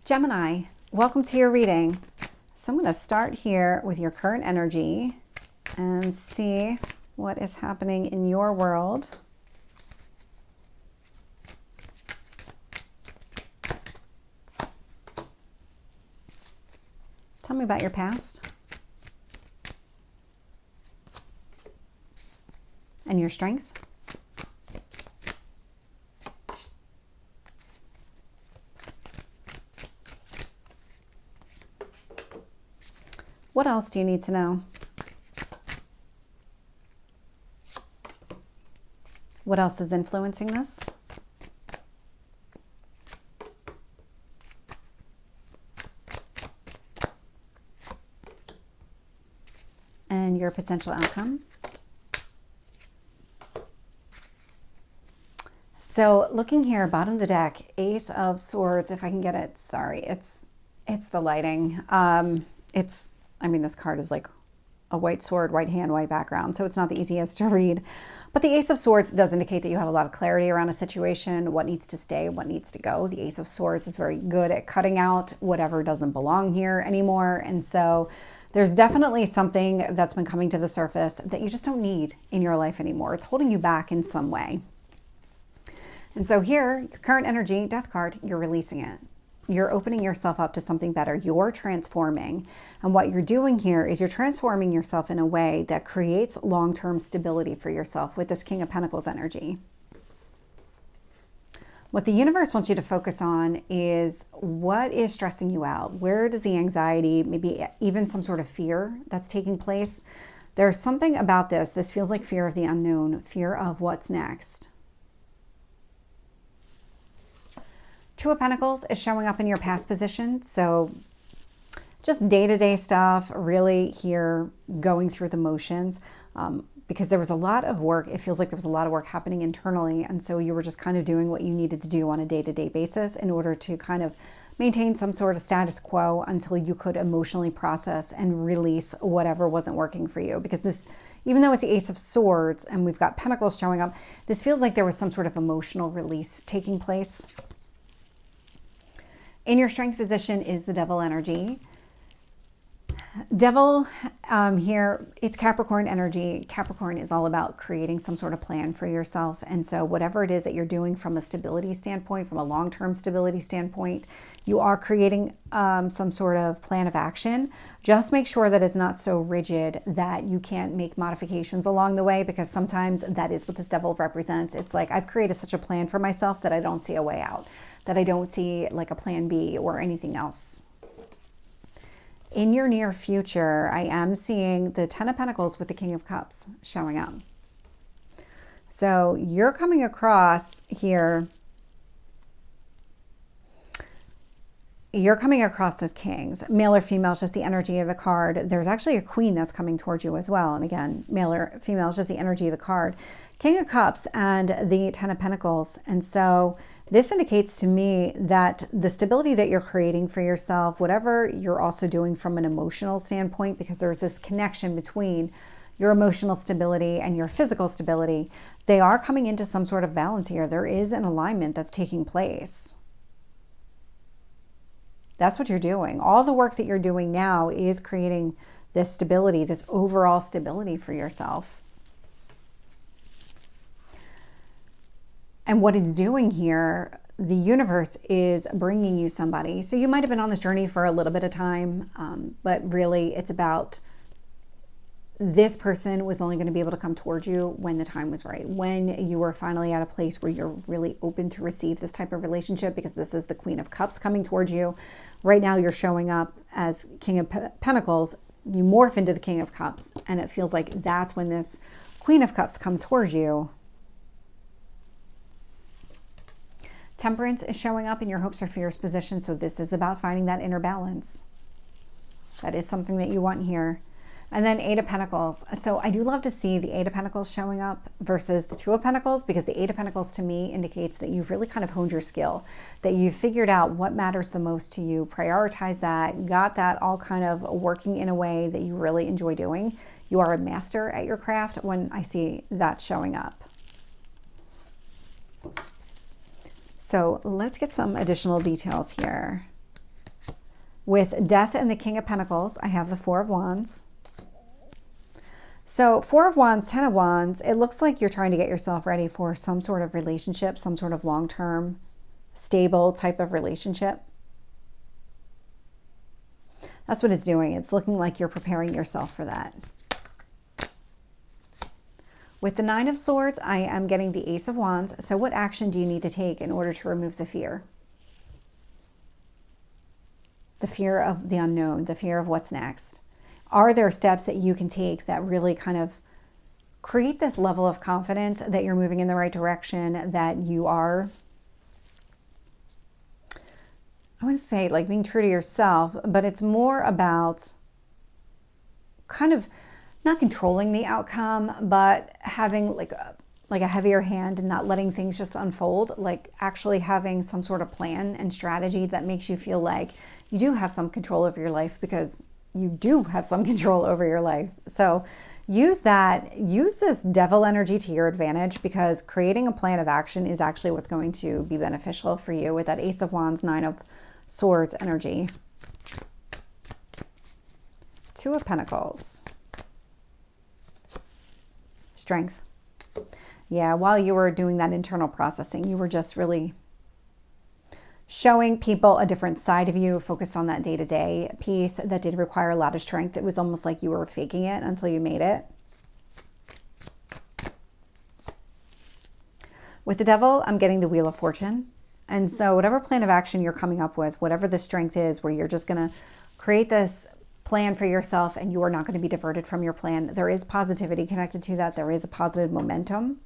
Gemini, welcome to your reading. So I'm going to start here with your current energy and see what is happening in your world. Tell me about your past and your strength. What else do you need to know? What else is influencing this? And your potential outcome. So looking here, bottom of the deck, Ace of Swords, if I can get it. Sorry, it's the lighting. I mean, this card is like a white sword, white hand, white background, so it's not the easiest to read. But the Ace of Swords does indicate that you have a lot of clarity around a situation, what needs to stay, what needs to go. The Ace of Swords is very good at cutting out whatever doesn't belong here anymore. And so there's definitely something that's been coming to the surface that you just don't need in your life anymore. It's holding you back in some way. And so here, your current energy, Death card, you're releasing it. You're opening yourself up to something better. You're transforming. And what you're doing here is you're transforming yourself in a way that creates long-term stability for yourself with this King of Pentacles energy. What the universe wants you to focus on is what is stressing you out? Where does the anxiety, maybe even some sort of fear that's taking place? There's something about this. This feels like fear of the unknown, fear of what's next. Two of Pentacles is showing up in your past position. So just day-to-day stuff, really here going through the motions, because there was a lot of work. It feels like there was a lot of work happening internally. And so you were just kind of doing what you needed to do on a day-to-day basis in order to kind of maintain some sort of status quo until you could emotionally process and release whatever wasn't working for you. Because this, even though it's the Ace of Swords and we've got Pentacles showing up, this feels like there was some sort of emotional release taking place. In your strength position is the Devil energy. Devil here, it's Capricorn energy. Capricorn is all about creating some sort of plan for yourself. And so whatever it is that you're doing from a stability standpoint, from a long-term stability standpoint, you are creating some sort of plan of action. Just make sure that it's not so rigid that you can't make modifications along the way, because sometimes that is what this Devil represents. It's like, I've created such a plan for myself that I don't see a way out, that I don't see like a plan B or anything else. In your near future, I am seeing the Ten of Pentacles with the King of Cups showing up. So you're coming across here, you're coming across as kings. Male or female is just the energy of the card. There's actually a queen that's coming towards you as well. And again, male or female is just the energy of the card. King of Cups and the Ten of Pentacles. And so this indicates to me that the stability that you're creating for yourself, whatever you're also doing from an emotional standpoint, because there's this connection between your emotional stability and your physical stability, they are coming into some sort of balance here. There is an alignment that's taking place. That's what you're doing. All the work that you're doing now is creating this stability, this overall stability for yourself. And what it's doing here, the universe is bringing you somebody. So you might have been on this journey for a little bit of time, but really it's about this person was only going to be able to come towards you when the time was right, when you were finally at a place where you're really open to receive this type of relationship, because this is the Queen of Cups coming towards you. Right now you're showing up as King of Pentacles. You morph into the King of Cups, and it feels like that's when this Queen of Cups comes towards you. Temperance is showing up in your hopes or fears position. So this is about finding that inner balance. That is something that you want here. And then Eight of Pentacles. So I do love to see the Eight of Pentacles showing up versus the Two of Pentacles, because the Eight of Pentacles to me indicates that you've really kind of honed your skill, that you've figured out what matters the most to you, prioritize that, got that all kind of working in a way that you really enjoy doing. You are a master at your craft when I see that showing up. So let's get some additional details here. With Death and the King of Pentacles, I have the Four of Wands. So 4 of Wands, 10 of Wands, it looks like you're trying to get yourself ready for some sort of relationship, some sort of long-term, stable type of relationship. That's what it's doing. It's looking like you're preparing yourself for that. With the Nine of Swords, I am getting the Ace of Wands. So what action do you need to take in order to remove the fear? The fear of the unknown, the fear of what's next. Are there steps that you can take that really kind of create this level of confidence that you're moving in the right direction, that you are, I wouldn't say like being true to yourself, but it's more about kind of not controlling the outcome, but having like a heavier hand and not letting things just unfold, like actually having some sort of plan and strategy that makes you feel like you do have some control over your life, because you do have some control over your life. So use that, use this devil energy to your advantage, because creating a plan of action is actually what's going to be beneficial for you with that Ace of Wands, Nine of Swords energy. Two of Pentacles. Strength. Yeah, while you were doing that internal processing, you were just really showing people a different side of you, focused on that day-to-day piece that did require a lot of strength. It was almost like you were faking it until you made it. With the Devil, I'm getting the Wheel of Fortune. And so whatever plan of action you're coming up with, whatever the strength is, where you're just going to create this plan for yourself and you are not going to be diverted from your plan, there is positivity connected to that. There is a positive momentum.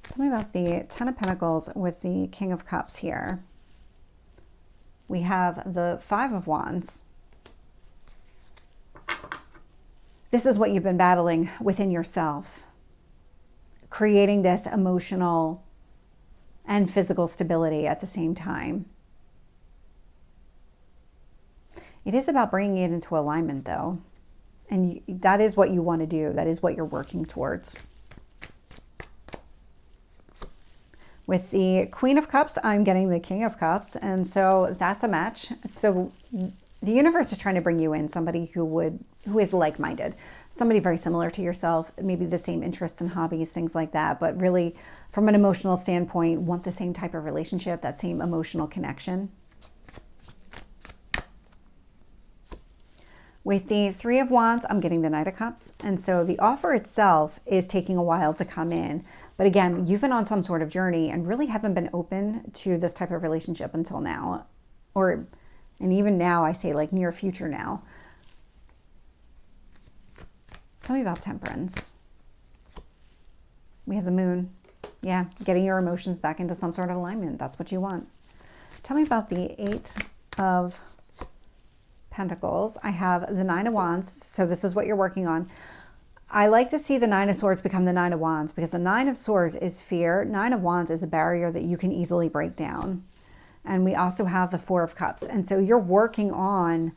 Tell me about the Ten of Pentacles with the King of Cups here. We have the Five of Wands. This is what you've been battling within yourself, creating this emotional and physical stability at the same time. It is about bringing it into alignment, though. And that is what you want to do. That is what you're working towards. With the Queen of Cups, I'm getting the King of Cups. And so that's a match. So the universe is trying to bring you in somebody who is like-minded, somebody very similar to yourself, maybe the same interests and hobbies, things like that, but really from an emotional standpoint, want the same type of relationship, that same emotional connection. With the Three of Wands, I'm getting the Knight of Cups. And so the offer itself is taking a while to come in. But again, you've been on some sort of journey and really haven't been open to this type of relationship until now. And even now, I say like near future now. Tell me about Temperance. We have the Moon. Yeah, getting your emotions back into some sort of alignment. That's what you want. Tell me about the Eight of Pentacles. I have the Nine of Wands. So this is what you're working on. I like to see the Nine of Swords become the Nine of Wands, because the Nine of Swords is fear. Nine of Wands is a barrier that you can easily break down. And we also have the Four of Cups. And so you're working on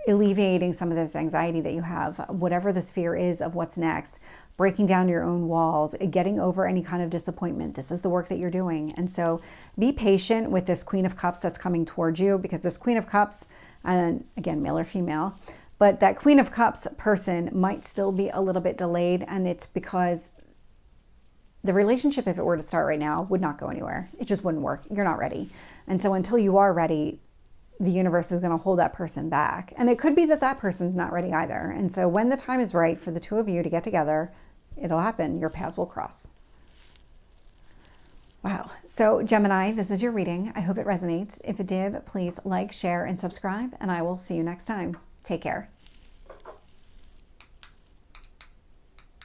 alleviating some of this anxiety that you have, whatever this fear is of what's next, breaking down your own walls, getting over any kind of disappointment. This is the work that you're doing. And so be patient with this Queen of Cups that's coming towards you, because this Queen of Cups, and again, male or female, but that Queen of Cups person might still be a little bit delayed. And it's because the relationship, if it were to start right now, would not go anywhere. It just wouldn't work. You're not ready. And so until you are ready, the universe is going to hold that person back. And it could be that that person's not ready either. And so when the time is right for the two of you to get together, it'll happen. Your paths will cross. Wow. So Gemini, this is your reading. I hope it resonates. If it did, please like, share, and subscribe, and I will see you next time. Take care.